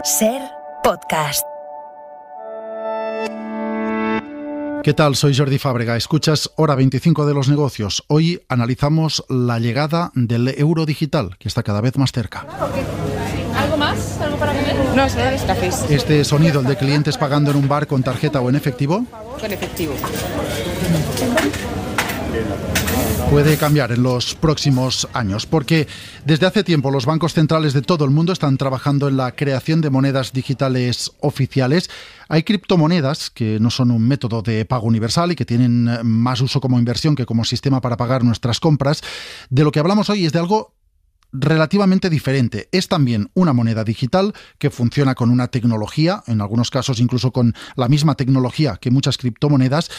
SER Podcast. ¿Qué tal? Soy Jordi Fábrega. Escuchas Hora 25 de los negocios. Hoy analizamos la llegada del euro digital, que está cada vez más cerca. ¿Algo más? ¿Algo para comer? No, solo los cafés. Este sonido, el de clientes pagando en un bar con tarjeta o en efectivo, Con efectivo. puede cambiar en los próximos años, porque desde hace tiempo los bancos centrales de todo el mundo están trabajando en la creación de monedas digitales oficiales. Hay criptomonedas que no son un método de pago universal y que tienen más uso como inversión que como sistema para pagar nuestras compras. De lo que hablamos hoy es de algo relativamente diferente. Es también una moneda digital que funciona con una tecnología, en algunos casos incluso con la misma tecnología que muchas criptomonedas,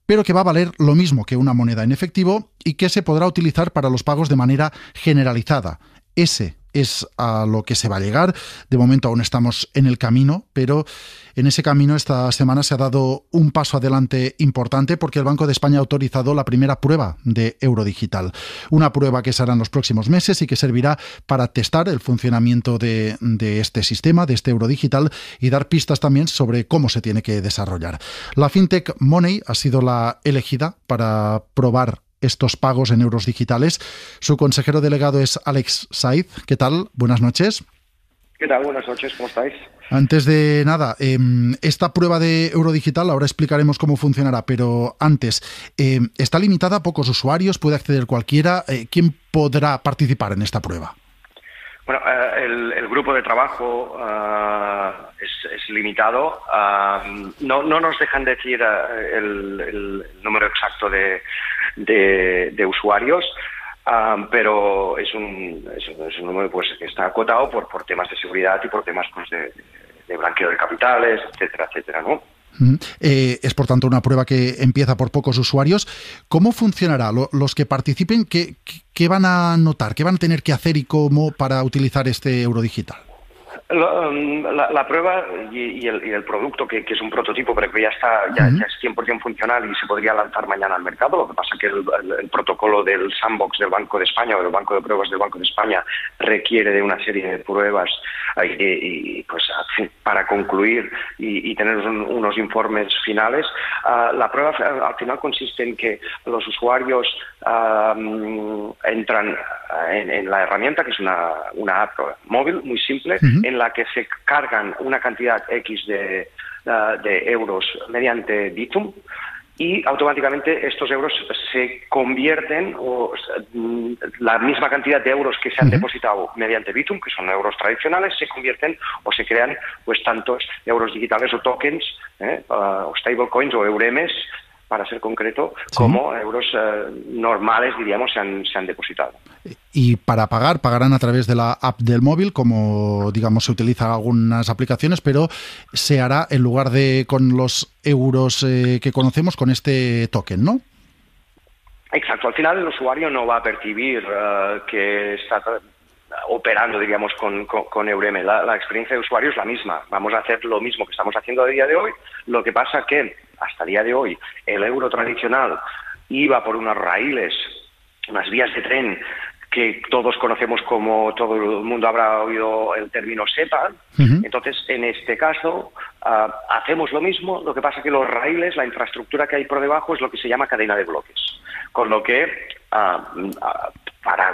pero que va a valer lo mismo que una moneda en efectivo y que se podrá utilizar para los pagos de manera generalizada. Ese es a lo que se va a llegar. De momento aún estamos en el camino, pero en ese camino esta semana se ha dado un paso adelante importante porque el Banco de España ha autorizado la primera prueba de euro digital. Una prueba que se hará en los próximos meses y que servirá para testar el funcionamiento de este sistema, de este euro digital, y dar pistas también sobre cómo se tiene que desarrollar. La fintech Money ha sido la elegida para probar estos pagos en euros digitales. Su consejero delegado es Alex Saiz. ¿Qué tal? Buenas noches. ¿Qué tal? Buenas noches, ¿cómo estáis? Antes de nada, esta prueba de euro digital, ahora explicaremos cómo funcionará, pero antes, ¿está limitada a pocos usuarios? ¿Puede acceder cualquiera? ¿Quién podrá participar en esta prueba? Bueno, el grupo de trabajo es limitado. No nos dejan decir el número exacto de usuarios, pero es un número pues que está acotado por temas de seguridad y por temas pues de blanqueo de capitales, etcétera, etcétera, ¿no? Es por tanto una prueba que empieza por pocos usuarios. ¿Cómo funcionará? Los que participen, ¿qué van a notar? ¿Qué van a tener que hacer y cómo para utilizar este euro digital? La prueba y el producto, que es un prototipo, pero que ya es 100% funcional y se podría lanzar mañana al mercado. Lo que pasa es que el protocolo del sandbox del Banco de España o del Banco de Pruebas del Banco de España requiere de una serie de pruebas y pues para concluir y tener unos informes finales. La prueba al final consiste en que los usuarios entran en la herramienta, que es una app móvil muy simple, en la que se cargan una cantidad X de euros mediante Bizum y automáticamente estos euros se convierten, o la misma cantidad de euros que se han depositado mediante Bizum, que son euros tradicionales, se convierten o se crean pues tantos euros digitales o tokens, o stablecoins o euremes, para ser concreto, como euros normales, diríamos, se han depositado. Y para pagarán a través de la app del móvil, como digamos se utilizan algunas aplicaciones, pero se hará en lugar de con los euros que conocemos, con este token, ¿no? Exacto. Al final el usuario no va a percibir que está operando, diríamos, con Eureme. La experiencia de usuario es la misma. Vamos a hacer lo mismo que estamos haciendo a día de hoy. Lo que pasa que hasta el día de hoy el euro tradicional iba por unos raíles, unas vías de tren que todos conocemos, como todo el mundo habrá oído el término SEPA. Entonces, en este caso, hacemos lo mismo. Lo que pasa que los raíles, la infraestructura que hay por debajo, es lo que se llama cadena de bloques. Con lo que para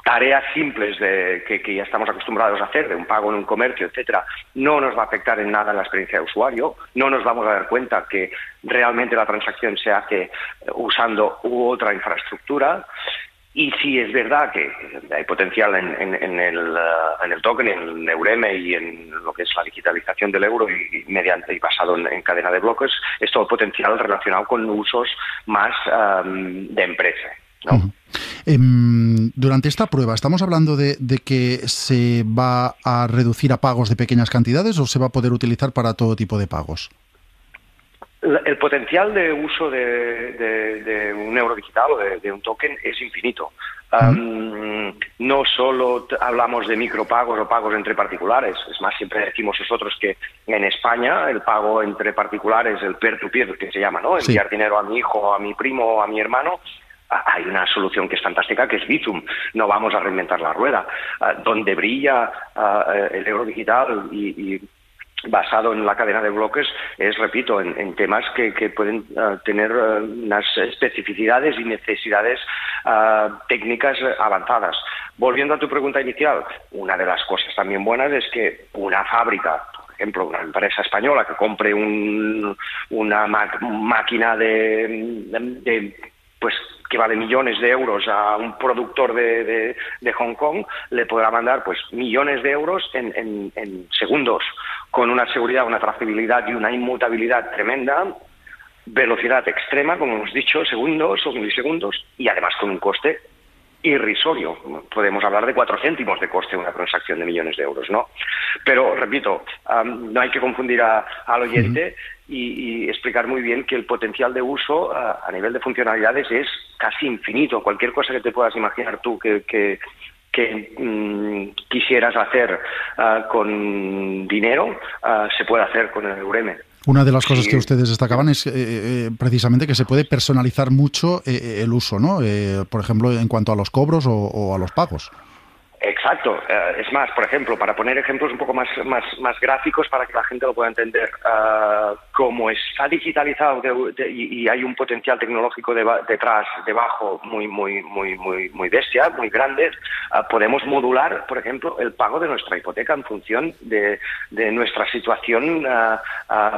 tareas simples que ya estamos acostumbrados a hacer, de un pago en un comercio, etcétera, no nos va a afectar en nada en la experiencia de usuario. No nos vamos a dar cuenta que realmente la transacción se hace usando otra infraestructura. Y sí es verdad que hay potencial en el token, en el Eureme y en lo que es la digitalización del euro y basado en cadena de bloques, es todo potencial relacionado con usos más de empresa, ¿no? Durante esta prueba, ¿estamos hablando de que se va a reducir a pagos de pequeñas cantidades o se va a poder utilizar para todo tipo de pagos? El potencial de uso de un euro digital o de un token es infinito. No solo hablamos de micropagos o pagos entre particulares. Es más, siempre decimos nosotros que en España el pago entre particulares, el peer-to-peer, que se llama, ¿no? Enviar dinero a mi hijo, a mi primo o a mi hermano, hay una solución que es fantástica, que es Bizum. No vamos a reinventar la rueda. Donde brilla el euro digital y basado en la cadena de bloques es, repito, en temas que pueden tener unas especificidades y necesidades técnicas avanzadas. Volviendo a tu pregunta inicial, una de las cosas también buenas es que una fábrica, por ejemplo, una empresa española que compre una máquina pues que vale millones de euros a un productor de Hong Kong, le podrá mandar pues millones de euros en segundos, con una seguridad, una trazabilidad y una inmutabilidad tremenda, velocidad extrema, como hemos dicho, segundos o milisegundos, y además con un coste irrisorio. Podemos hablar de 4 céntimos de coste de una transacción de millones de euros, ¿no? Pero, repito, no hay que confundir al oyente y explicar muy bien que el potencial de uso a nivel de funcionalidades es casi infinito. Cualquier cosa que te puedas imaginar tú que quisieras hacer con dinero, se puede hacer con el Eureme. Una de las cosas que ustedes destacaban es precisamente que se puede personalizar mucho el uso, ¿no? Por ejemplo, en cuanto a los cobros o a los pagos. Exacto. Es más, por ejemplo, para poner ejemplos un poco más gráficos para que la gente lo pueda entender, como está digitalizado y hay un potencial tecnológico debajo muy bestia, muy grande, podemos modular, por ejemplo, el pago de nuestra hipoteca en función de nuestra situación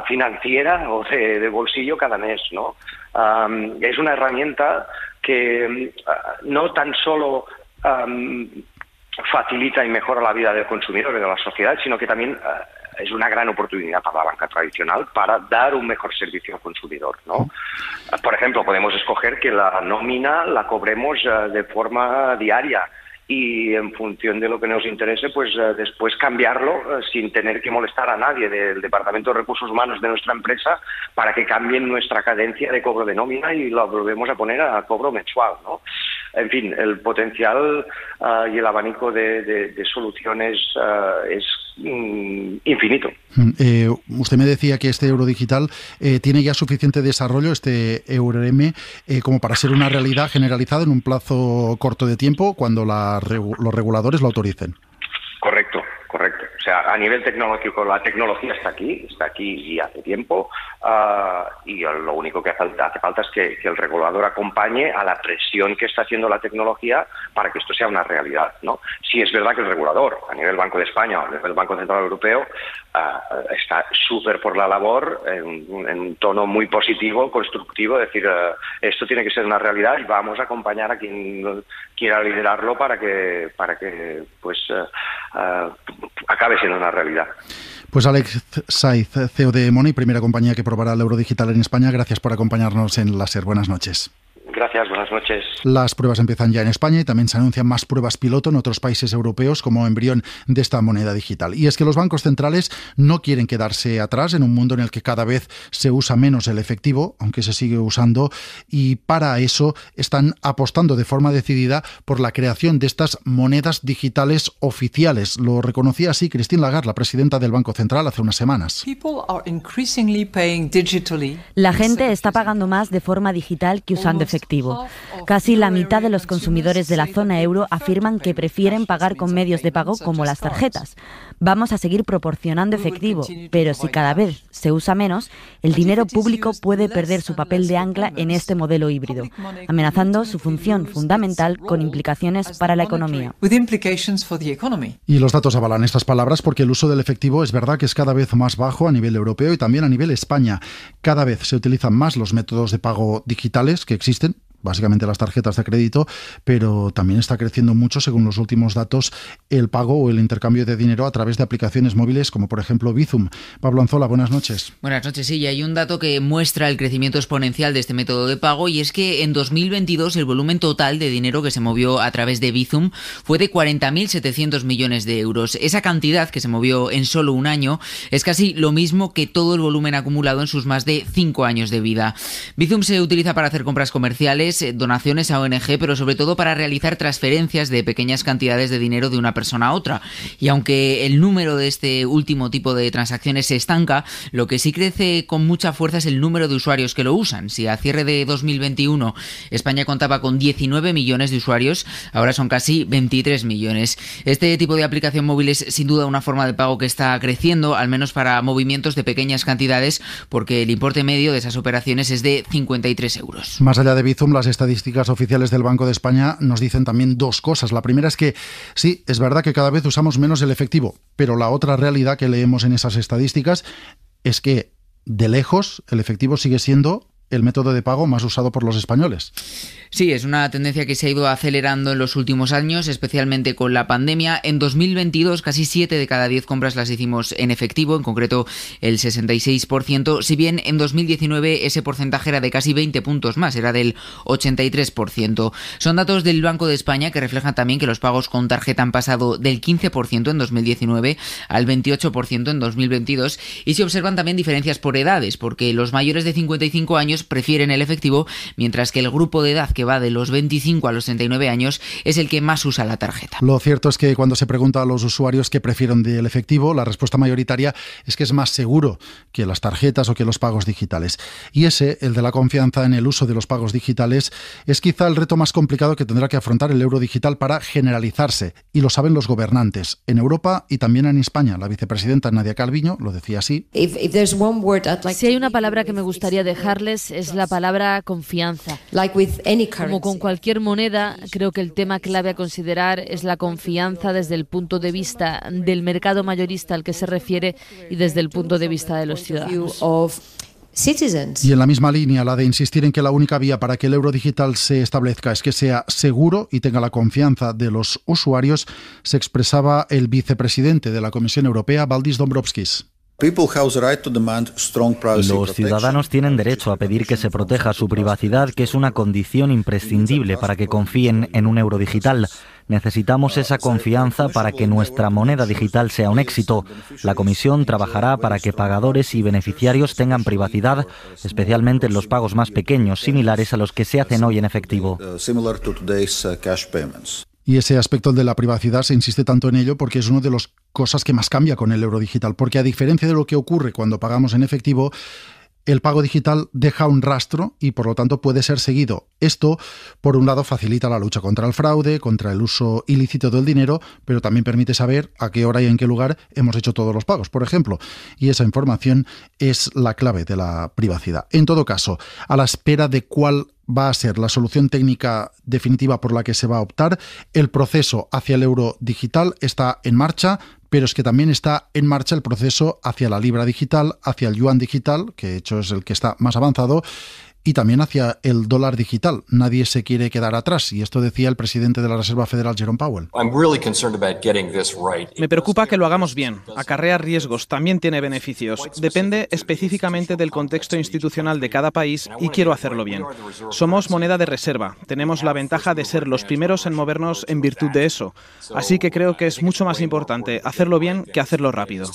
financiera o de bolsillo cada mes, ¿no? Es una herramienta que no tan solo facilita y mejora la vida del consumidor y de la sociedad, sino que también es una gran oportunidad para la banca tradicional para dar un mejor servicio al consumidor, ¿no? Por ejemplo, podemos escoger que la nómina la cobremos de forma diaria y en función de lo que nos interese, pues después cambiarlo sin tener que molestar a nadie del Departamento de Recursos Humanos de nuestra empresa para que cambien nuestra cadencia de cobro de nómina y lo volvemos a poner a cobro mensual, ¿no? En fin, el potencial y el abanico de soluciones es infinito. Usted me decía que este euro digital tiene ya suficiente desarrollo, este Eureme, como para ser una realidad generalizada en un plazo corto de tiempo cuando los reguladores lo autoricen. Correcto. O sea, a nivel tecnológico, la tecnología está aquí y hace tiempo, y lo único que hace falta es que el regulador acompañe a la presión que está haciendo la tecnología para que esto sea una realidad, ¿no? Sí es verdad que el regulador, a nivel Banco de España o a nivel Banco Central Europeo, está súper por la labor, en un tono muy positivo, constructivo, es decir, esto tiene que ser una realidad y vamos a acompañar a quien quiera liderarlo para que pues acabe siendo una realidad. Pues Alex Saiz, CEO de Money, primera compañía que probará el euro digital en España. Gracias por acompañarnos en Láser. Buenas noches. Gracias, buenas noches. Las pruebas empiezan ya en España y también se anuncian más pruebas piloto en otros países europeos como embrión de esta moneda digital. Y es que los bancos centrales no quieren quedarse atrás en un mundo en el que cada vez se usa menos el efectivo, aunque se sigue usando, y para eso están apostando de forma decidida por la creación de estas monedas digitales oficiales. Lo reconocía así Christine Lagarde, la presidenta del Banco Central, hace unas semanas. La gente está pagando más de forma digital que usando efectivo. Casi la mitad de los consumidores de la zona euro afirman que prefieren pagar con medios de pago como las tarjetas. Vamos a seguir proporcionando efectivo, pero si cada vez se usa menos, el dinero público puede perder su papel de ancla en este modelo híbrido, amenazando su función fundamental con implicaciones para la economía. Y los datos avalan estas palabras porque el uso del efectivo es verdad que es cada vez más bajo a nivel europeo y también a nivel España. Cada vez se utilizan más los métodos de pago digitales que existen, básicamente las tarjetas de crédito, pero también está creciendo mucho, según los últimos datos, el pago o el intercambio de dinero a través de aplicaciones móviles como por ejemplo Bizum. Pablo Anzola, buenas noches. Buenas noches, sí, y hay un dato que muestra el crecimiento exponencial de este método de pago y es que en 2022 el volumen total de dinero que se movió a través de Bizum fue de 40.700 millones de euros. Esa cantidad que se movió en solo un año es casi lo mismo que todo el volumen acumulado en sus más de 5 años de vida. Bizum se utiliza para hacer compras comerciales hogares, donaciones a ONG, pero sobre todo para realizar transferencias de pequeñas cantidades de dinero de una persona a otra. Y aunque el número de este último tipo de transacciones se estanca, lo que sí crece con mucha fuerza es el número de usuarios que lo usan. Si a cierre de 2021 España contaba con 19 millones de usuarios, ahora son casi 23 millones. Este tipo de aplicación móvil es sin duda una forma de pago que está creciendo, al menos para movimientos de pequeñas cantidades, porque el importe medio de esas operaciones es de 53 euros. Más allá de Bizum, las estadísticas oficiales del Banco de España nos dicen también dos cosas. La primera es que sí, es verdad que cada vez usamos menos el efectivo, pero la otra realidad que leemos en esas estadísticas es que de lejos el efectivo sigue siendo el método de pago más usado por los españoles. Sí, es una tendencia que se ha ido acelerando en los últimos años, especialmente con la pandemia. En 2022, casi 7 de cada 10 compras las hicimos en efectivo, en concreto el 66%, si bien en 2019 ese porcentaje era de casi 20 puntos más, era del 83%. Son datos del Banco de España que reflejan también que los pagos con tarjeta han pasado del 15% en 2019 al 28% en 2022, y se observan también diferencias por edades, porque los mayores de 55 años prefieren el efectivo, mientras que el grupo de edad que va de los 25 a los 39 años es el que más usa la tarjeta. Lo cierto es que cuando se pregunta a los usuarios qué prefieren del efectivo, la respuesta mayoritaria es que es más seguro que las tarjetas o que los pagos digitales. Y ese, el de la confianza en el uso de los pagos digitales, es quizá el reto más complicado que tendrá que afrontar el euro digital para generalizarse. Y lo saben los gobernantes, en Europa y también en España. La vicepresidenta Nadia Calviño lo decía así. Si hay una palabra que me gustaría dejarles es la palabra confianza. Como con cualquier moneda, creo que el tema clave a considerar es la confianza desde el punto de vista del mercado mayorista al que se refiere y desde el punto de vista de los ciudadanos. Y en la misma línea, la de insistir en que la única vía para que el euro digital se establezca es que sea seguro y tenga la confianza de los usuarios, se expresaba el vicepresidente de la Comisión Europea, Valdis Dombrovskis. Los ciudadanos tienen derecho a pedir que se proteja su privacidad, que es una condición imprescindible para que confíen en un euro digital. Necesitamos esa confianza para que nuestra moneda digital sea un éxito. La Comisión trabajará para que pagadores y beneficiarios tengan privacidad, especialmente en los pagos más pequeños, similares a los que se hacen hoy en efectivo. Y ese aspecto de la privacidad se insiste tanto en ello porque es una de las cosas que más cambia con el euro digital, porque a diferencia de lo que ocurre cuando pagamos en efectivo, el pago digital deja un rastro y por lo tanto puede ser seguido. Esto, por un lado, facilita la lucha contra el fraude, contra el uso ilícito del dinero, pero también permite saber a qué hora y en qué lugar hemos hecho todos los pagos, por ejemplo. Y esa información es la clave de la privacidad. En todo caso, a la espera de cuál va a ser la solución técnica definitiva por la que se va a optar, el proceso hacia el euro digital está en marcha, pero es que también está en marcha el proceso hacia la libra digital, hacia el yuan digital, que de hecho es el que está más avanzado, y también hacia el dólar digital. Nadie se quiere quedar atrás, y esto decía el presidente de la Reserva Federal, Jerome Powell. Me preocupa que lo hagamos bien. Acarrea riesgos, también tiene beneficios. Depende específicamente del contexto institucional de cada país y quiero hacerlo bien. Somos moneda de reserva. Tenemos la ventaja de ser los primeros en movernos en virtud de eso. Así que creo que es mucho más importante hacerlo bien que hacerlo rápido.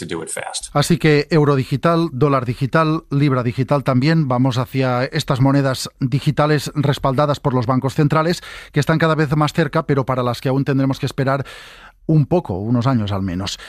Así que euro digital, dólar digital, libra digital también. Vamos hacia estas monedas digitales respaldadas por los bancos centrales, que están cada vez más cerca, pero para las que aún tendremos que esperar un poco, unos años al menos.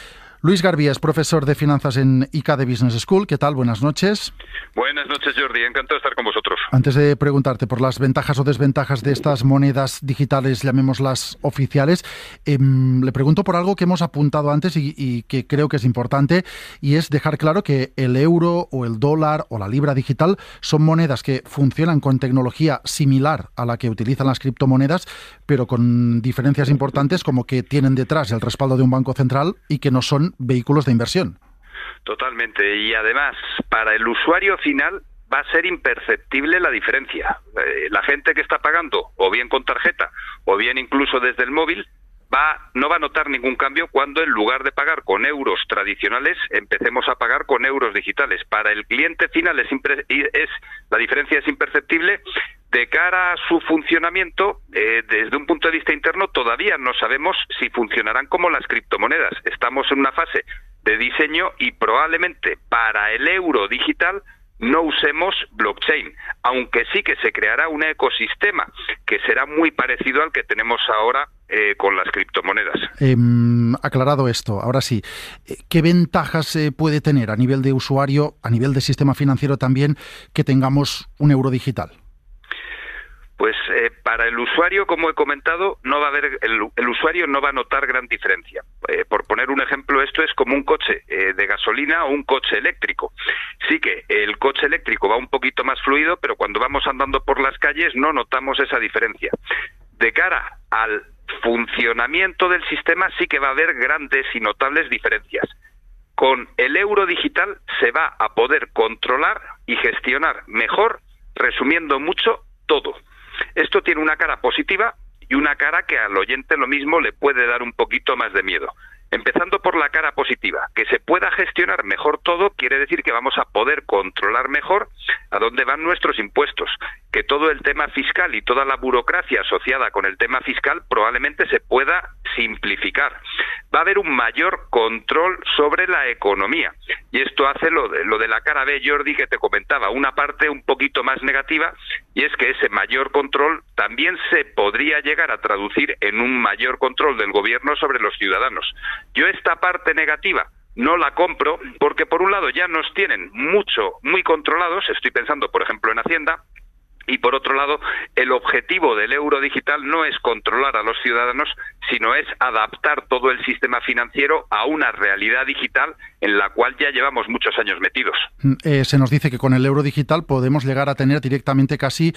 Luis Garbí es profesor de finanzas en ICADE Business School. ¿Qué tal? Buenas noches. Buenas noches, Jordi. Encantado de estar con vosotros. Antes de preguntarte por las ventajas o desventajas de estas monedas digitales, llamémoslas oficiales, le pregunto por algo que hemos apuntado antes y que creo que es importante, y es dejar claro que el euro o el dólar o la libra digital son monedas que funcionan con tecnología similar a la que utilizan las criptomonedas, pero con diferencias importantes, como que tienen detrás el respaldo de un banco central y que no son vehículos de inversión. Totalmente. Y además, para el usuario final va a ser imperceptible la diferencia. La gente que está pagando, o bien con tarjeta, o bien incluso desde el móvil, no va a notar ningún cambio cuando en lugar de pagar con euros tradicionales empecemos a pagar con euros digitales. Para el cliente final la diferencia es imperceptible. De cara a su funcionamiento, desde un punto de vista interno, todavía no sabemos si funcionarán como las criptomonedas. Estamos en una fase de diseño y probablemente para el euro digital no usemos blockchain, aunque sí que se creará un ecosistema que será muy parecido al que tenemos ahora con las criptomonedas. Aclarado esto, ahora sí, ¿qué ventajas puede tener a nivel de usuario, a nivel de sistema financiero también, que tengamos un euro digital? Pues para el usuario, como he comentado, no va a haber el usuario no va a notar gran diferencia. Por poner un ejemplo, esto es como un coche de gasolina o un coche eléctrico. Sí que el coche eléctrico va un poquito más fluido, pero cuando vamos andando por las calles no notamos esa diferencia. De cara al funcionamiento del sistema sí que va a haber grandes y notables diferencias. Con el euro digital se va a poder controlar y gestionar mejor, resumiendo mucho, todo. Esto tiene una cara positiva y una cara que al oyente lo mismo le puede dar un poquito más de miedo. Empezando por la cara positiva, que se pueda gestionar mejor todo quiere decir que vamos a poder controlar mejor a dónde van nuestros impuestos, que todo el tema fiscal y toda la burocracia asociada con el tema fiscal probablemente se pueda simplificar. Va a haber un mayor control sobre la economía y esto hace lo de la cara B, Jordi, que te comentaba, una parte un poquito más negativa, y es que ese mayor control también se podría llegar a traducir en un mayor control del gobierno sobre los ciudadanos. Yo esta parte negativa no la compro porque, por un lado, ya nos tienen muy controlados, estoy pensando, por ejemplo, en Hacienda, y por otro lado, el objetivo del euro digital no es controlar a los ciudadanos, sino es adaptar todo el sistema financiero a una realidad digital en la cual ya llevamos muchos años metidos. Se nos dice que con el euro digital podemos llegar a tener directamente casi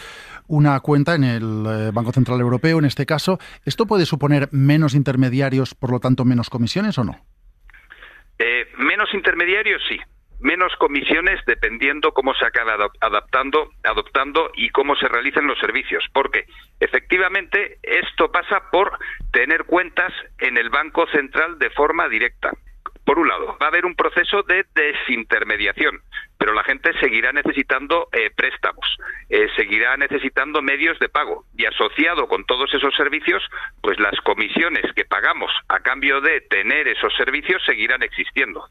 una cuenta en el Banco Central Europeo, en este caso. ¿Esto puede suponer menos intermediarios, por lo tanto menos comisiones o no? Menos intermediarios, sí. Menos comisiones dependiendo cómo se acabe adoptando y cómo se realicen los servicios, porque efectivamente esto pasa por tener cuentas en el Banco Central de forma directa. Por un lado, va a haber un proceso de desintermediación, pero la gente seguirá necesitando préstamos, seguirá necesitando medios de pago, y asociado con todos esos servicios, pues las comisiones que pagamos a cambio de tener esos servicios seguirán existiendo.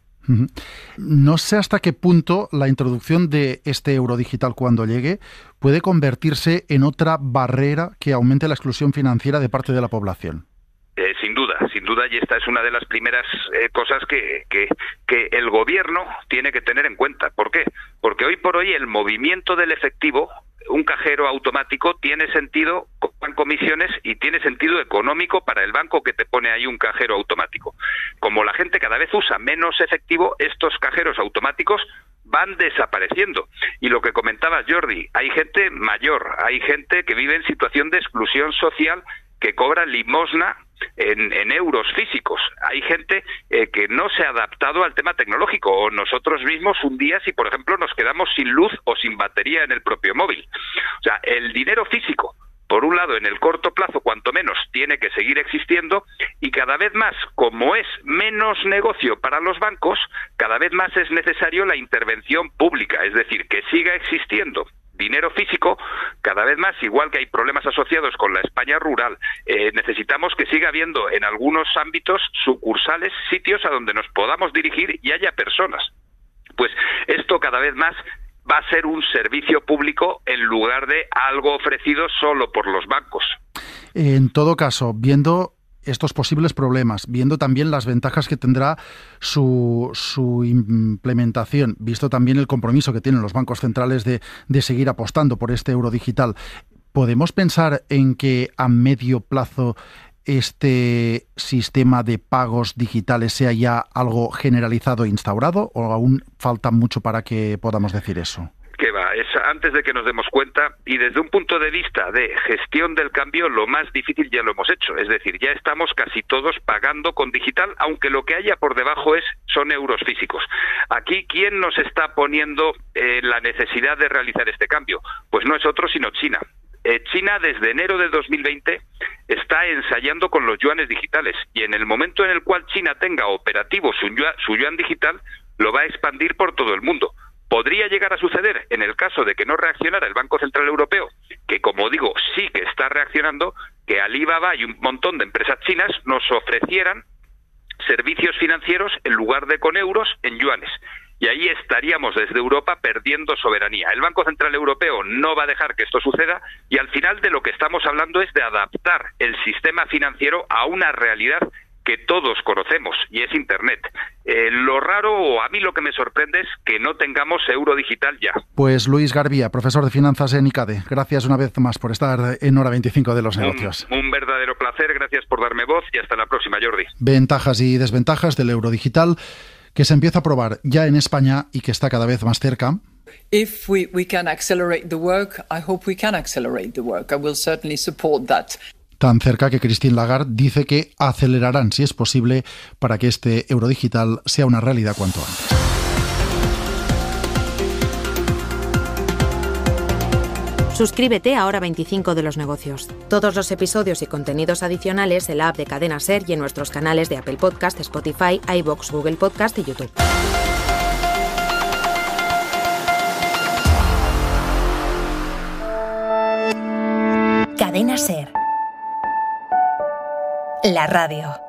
No sé hasta qué punto la introducción de este euro digital, cuando llegue, puede convertirse en otra barrera que aumente la exclusión financiera de parte de la población. Sin duda, y esta es una de las primeras cosas que el gobierno tiene que tener en cuenta. ¿Por qué? Porque hoy por hoy el movimiento del efectivo, un cajero automático, tiene sentido con comisiones y tiene sentido económico para el banco que te pone ahí un cajero automático. Como la gente cada vez usa menos efectivo, estos cajeros automáticos van desapareciendo. Y lo que comentabas, Jordi, hay gente mayor, hay gente que vive en situación de exclusión social, que cobra limosna en euros físicos. Hay gente que no se ha adaptado al tema tecnológico, o nosotros mismos un día, si por ejemplo nos quedamos sin luz o sin batería en el propio móvil. O sea, el dinero físico, por un lado, en el corto plazo, cuanto menos, tiene que seguir existiendo, y cada vez más, como es menos negocio para los bancos, cada vez más es necesario la intervención pública, es decir, que siga existiendo dinero físico cada vez más, igual que hay problemas asociados con la España rural. Necesitamos que siga habiendo en algunos ámbitos sucursales, sitios a donde nos podamos dirigir y haya personas. Pues esto cada vez más va a ser un servicio público en lugar de algo ofrecido solo por los bancos. En todo caso, viendo estos posibles problemas, viendo también las ventajas que tendrá su implementación, visto también el compromiso que tienen los bancos centrales de seguir apostando por este euro digital, ¿podemos pensar en que a medio plazo este sistema de pagos digitales sea ya algo generalizado e instaurado, o aún falta mucho para que podamos decir eso? Que va, es antes de que nos demos cuenta, y desde un punto de vista de gestión del cambio, lo más difícil ya lo hemos hecho, es decir, ya estamos casi todos pagando con digital, aunque lo que haya por debajo son euros físicos. Aquí, ¿quién nos está poniendo la necesidad de realizar este cambio? Pues no es otro sino China. China, desde enero de 2020, está ensayando con los yuanes digitales, y en el momento en el cual China tenga operativo su yuan digital, lo va a expandir por todo el mundo. Podría llegar a suceder, en el caso de que no reaccionara el Banco Central Europeo, que, como digo, sí que está reaccionando, que Alibaba y un montón de empresas chinas nos ofrecieran servicios financieros en lugar de con euros, en yuanes. y ahí estaríamos desde Europa perdiendo soberanía. El Banco Central Europeo no va a dejar que esto suceda y al final de lo que estamos hablando es de adaptar el sistema financiero a una realidad que todos conocemos, y es Internet. Lo raro, o a mí lo que me sorprende, es que no tengamos euro digital ya. Pues Luis Garbía, profesor de finanzas en ICADE, gracias una vez más por estar en Hora 25 de los negocios. Un verdadero placer, gracias por darme voz y hasta la próxima, Jordi. Ventajas y desventajas del euro digital, que se empieza a probar ya en España y que está cada vez más cerca. If we can accelerate the work, I hope we can accelerate the work. I will certainly support that. Tan cerca que Christine Lagarde dice que acelerarán, si es posible, para que este euro digital sea una realidad cuanto antes. Suscríbete a Hora 25 de los negocios. Todos los episodios y contenidos adicionales en la app de Cadena SER y en nuestros canales de Apple Podcast, Spotify, iVoox, Google Podcast y YouTube. Cadena SER. La radio.